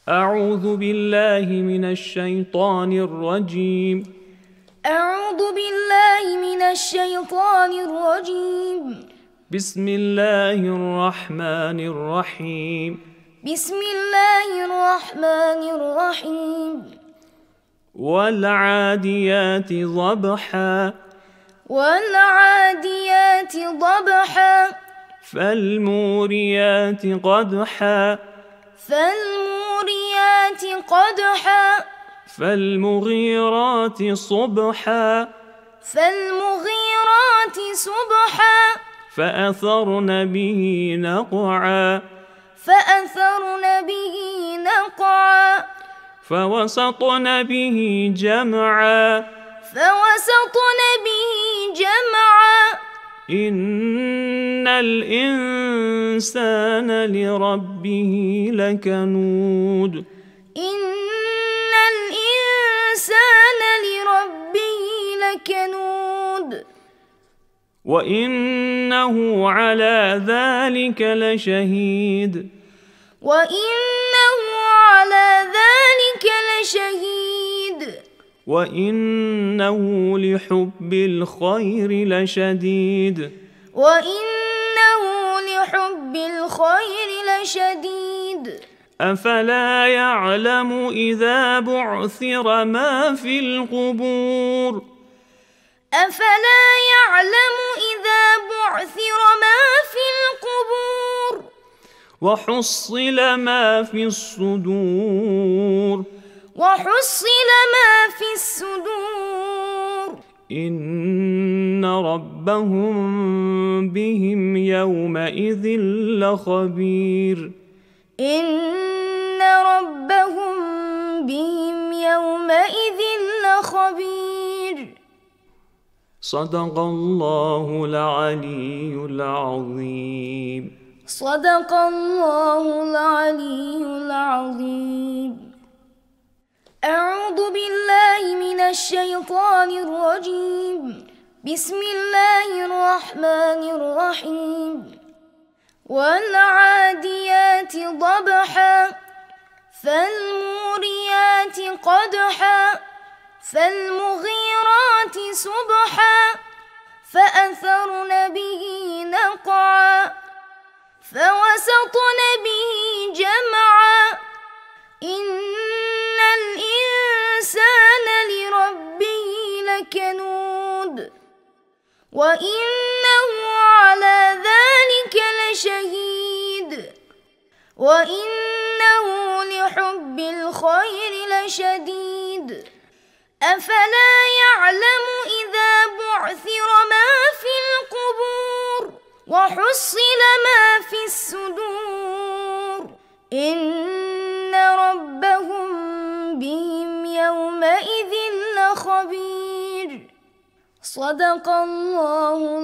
أعوذ بالله من الشيطان الرجيم. أعوذ بالله من الشيطان الرجيم. بسم الله الرحمن الرحيم. بسم الله الرحمن الرحيم. والعاديات ضبحا. والعاديات ضبحا. فالموريات قدحا. فالموريات قدحا. فالمغيرات صبحا. فالمغيرات صبحا. فأثرن به نقعا. فأثرن به نقعا. فوسطن به جمعا. فوسطن به جمعا. إن الإنسان لربه لكنود. إن الإنسان لربه لكنود. وإنه على ذلك لشهيد. وإنه على ذلك لشهيد. وإنه لحب الخير لشديد. وإنه لحب الخير لشديد. أفلا يعلم إذا بعثر ما في القبور. أفلا يعلم إذا بعثر ما في القبور. وحصل ما في الصدور. وحصل ما في الصدور. إن ربهم بهم يومئذ لخبير. إن ربهم بهم يومئذ لخبير. صدق الله العلي العظيم. صدق الله العلي العظيم. أعوذ بالله من الشيطان الرجيم. بسم الله الرحمن الرحيم. والعاديات ضبحا. فالموريات قدحا. فالمغيرات صبحا. فأثرن به نقعا. فوسطن به جمعا. إن الإنسان لربه لكنود. وإنه على ذلك لشهيد. وإنه لحب الخير لشديد. أفلا يعلم إذا بعثر ما في القبور. وحصل ما في الصدور. إن ربهم بهم يومئذ لخبير. صدق الله